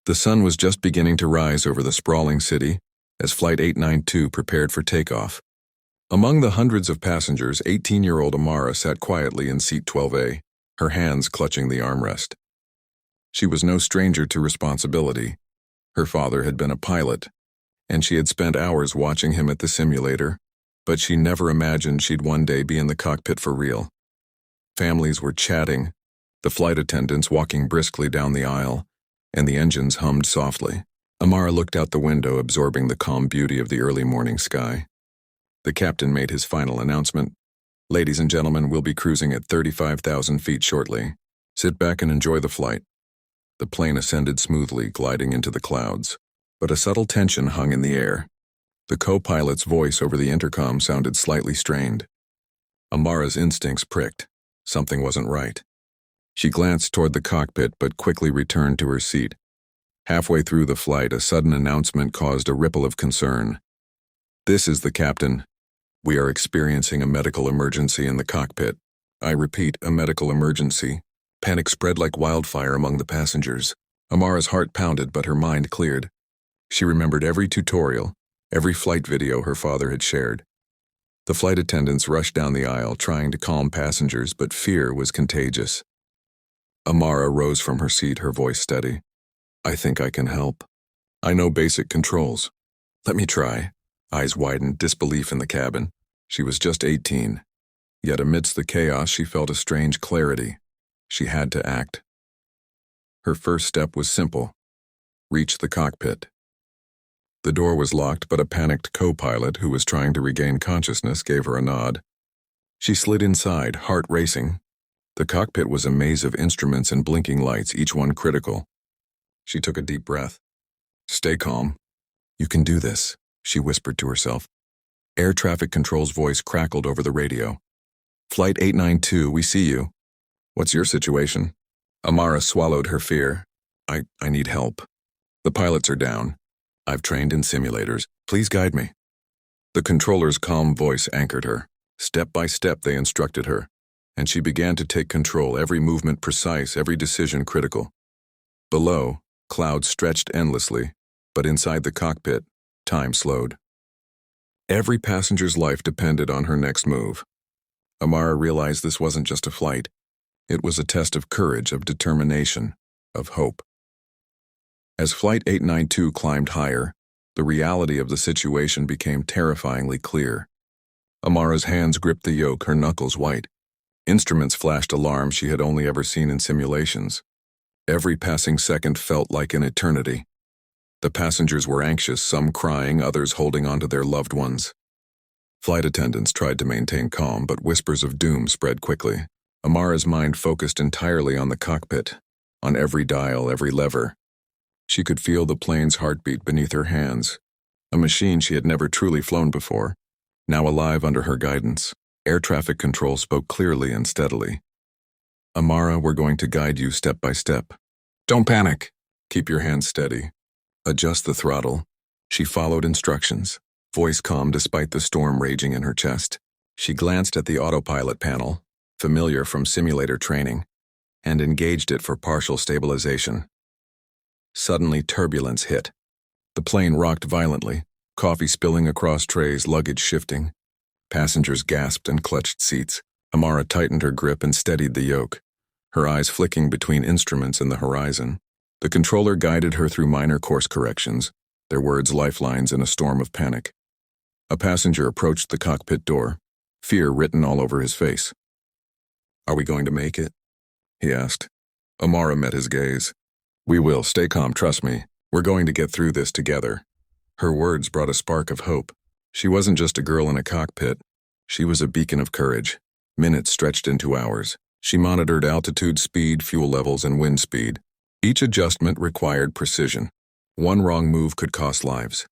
The sun was just beginning to rise over the sprawling city as Flight 892 prepared for takeoff. Among the hundreds of passengers, 18-year-old Amara sat quietly in seat 12A, her hands clutching the armrest. She was no stranger to responsibility. Her father had been a pilot, and she had spent hours watching him at the simulator, but she never imagined she'd one day be in the cockpit for real. Families were chatting, the flight attendants walking briskly down the aisle, and the engines hummed softly. Amara looked out the window, absorbing the calm beauty of the early morning sky. The captain made his final announcement. "Ladies and gentlemen, we'll be cruising at 35,000 feet shortly. Sit back and enjoy the flight." The plane ascended smoothly, gliding into the clouds, but a subtle tension hung in the air. The co-pilot's voice over the intercom sounded slightly strained. Amara's instincts pricked. Something wasn't right. She glanced toward the cockpit but quickly returned to her seat. Halfway through the flight, a sudden announcement caused a ripple of concern. "This is the captain. We are experiencing a medical emergency in the cockpit. I repeat, a medical emergency." Panic spread like wildfire among the passengers. Amara's heart pounded, but her mind cleared. She remembered every tutorial, every flight video her father had shared. The flight attendants rushed down the aisle, trying to calm passengers, but fear was contagious. Amara rose from her seat, her voice steady. "I think I can help. I know basic controls. Let me try." Eyes widened, disbelief in the cabin. She was just 18. Yet amidst the chaos, she felt a strange clarity. She had to act. Her first step was simple. Reach the cockpit. The door was locked, but a panicked co-pilot who was trying to regain consciousness gave her a nod. She slid inside, heart racing. The cockpit was a maze of instruments and blinking lights, each one critical. She took a deep breath. "Stay calm. You can do this," she whispered to herself. Air traffic control's voice crackled over the radio. "Flight 892, we see you. What's your situation?" Amara swallowed her fear. I need help. The pilots are down. I've trained in simulators. Please guide me." The controller's calm voice anchored her. Step by step they instructed her, and she began to take control, every movement precise, every decision critical. Below, clouds stretched endlessly, but inside the cockpit, time slowed. Every passenger's life depended on her next move. Amara realized this wasn't just a flight. It was a test of courage, of determination, of hope. As Flight 892 climbed higher, the reality of the situation became terrifyingly clear. Amara's hands gripped the yoke, her knuckles white. Instruments flashed alarms she had only ever seen in simulations. Every passing second felt like an eternity. The passengers were anxious, some crying, others holding on to their loved ones. Flight attendants tried to maintain calm, but whispers of doom spread quickly. Amara's mind focused entirely on the cockpit, on every dial, every lever. She could feel the plane's heartbeat beneath her hands, a machine she had never truly flown before, now alive under her guidance. Air traffic control spoke clearly and steadily. "Amara, we're going to guide you step by step. Don't panic. Keep your hands steady. Adjust the throttle." She followed instructions, voice calm despite the storm raging in her chest. She glanced at the autopilot panel, familiar from simulator training, and engaged it for partial stabilization. Suddenly, turbulence hit. The plane rocked violently, coffee spilling across trays, luggage shifting. Passengers gasped and clutched seats. Amara tightened her grip and steadied the yoke, her eyes flicking between instruments and the horizon. The controller guided her through minor course corrections, their words lifelines in a storm of panic. A passenger approached the cockpit door, fear written all over his face. "Are we going to make it?" he asked. Amara met his gaze. "We will. Stay calm, trust me. We're going to get through this together." Her words brought a spark of hope. She wasn't just a girl in a cockpit. She was a beacon of courage. Minutes stretched into hours. She monitored altitude, speed, fuel levels, and wind speed. Each adjustment required precision. One wrong move could cost lives.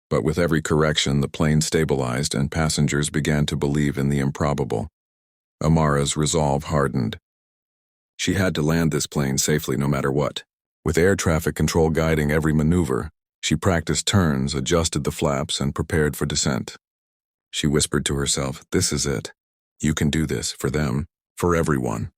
But with every correction, the plane stabilized and passengers began to believe in the improbable. Amara's resolve hardened. She had to land this plane safely no matter what. With air traffic control guiding every maneuver, she practiced turns, adjusted the flaps, and prepared for descent. She whispered to herself, "This is it. You can do this, for them, for everyone."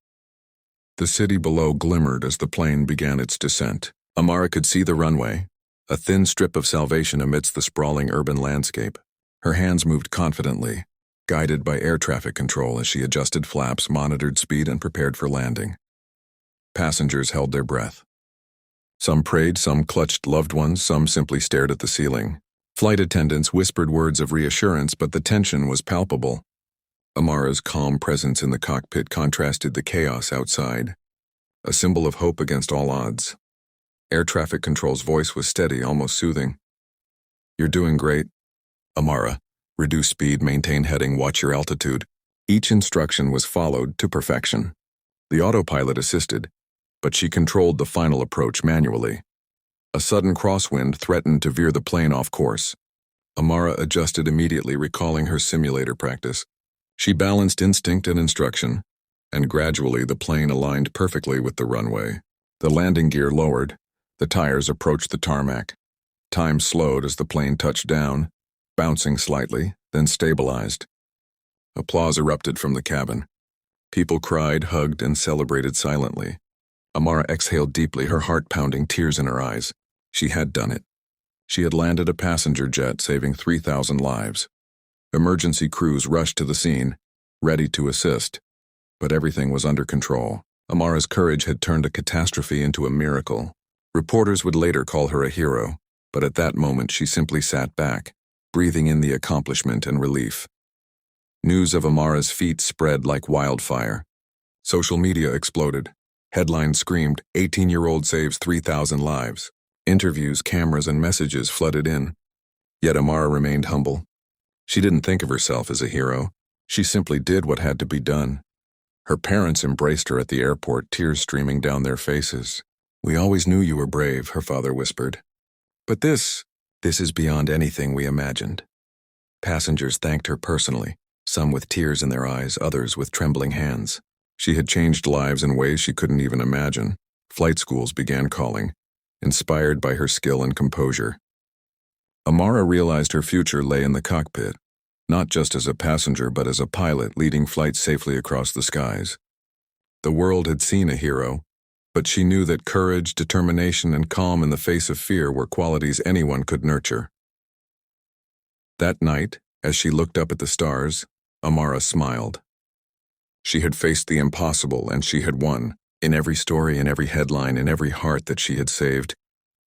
The city below glimmered as the plane began its descent. Amara could see the runway, a thin strip of salvation amidst the sprawling urban landscape. Her hands moved confidently, guided by air traffic control as she adjusted flaps, monitored speed, and prepared for landing. Passengers held their breath. Some prayed, some clutched loved ones, some simply stared at the ceiling. Flight attendants whispered words of reassurance, but the tension was palpable. Amara's calm presence in the cockpit contrasted the chaos outside, a symbol of hope against all odds. Air traffic control's voice was steady, almost soothing. "You're doing great, Amara. Reduce speed, maintain heading, watch your altitude." Each instruction was followed to perfection. The autopilot assisted, but she controlled the final approach manually. A sudden crosswind threatened to veer the plane off course. Amara adjusted immediately, recalling her simulator practice. She balanced instinct and instruction, and gradually the plane aligned perfectly with the runway. The landing gear lowered. The tires approached the tarmac. Time slowed as the plane touched down, bouncing slightly, then stabilized. Applause erupted from the cabin. People cried, hugged, and celebrated silently. Amara exhaled deeply, her heart pounding, tears in her eyes. She had done it. She had landed a passenger jet, saving 3,000 lives. Emergency crews rushed to the scene, ready to assist. But everything was under control. Amara's courage had turned a catastrophe into a miracle. Reporters would later call her a hero, but at that moment she simply sat back, breathing in the accomplishment and relief. News of Amara's feat spread like wildfire. Social media exploded. Headlines screamed, "18-year-old saves 3,000 lives." Interviews, cameras, and messages flooded in. Yet Amara remained humble. She didn't think of herself as a hero. She simply did what had to be done. Her parents embraced her at the airport, tears streaming down their faces. "We always knew you were brave," her father whispered. "But this is beyond anything we imagined." Passengers thanked her personally, some with tears in their eyes, others with trembling hands. She had changed lives in ways she couldn't even imagine. Flight schools began calling, inspired by her skill and composure. Amara realized her future lay in the cockpit, not just as a passenger but as a pilot leading flights safely across the skies. The world had seen a hero, but she knew that courage, determination, and calm in the face of fear were qualities anyone could nurture. That night, as she looked up at the stars, Amara smiled. She had faced the impossible, and she had won. In every story, in every headline, in every heart that she had saved,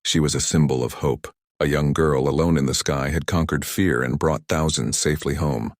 she was a symbol of hope. A young girl alone in the sky had conquered fear and brought thousands safely home.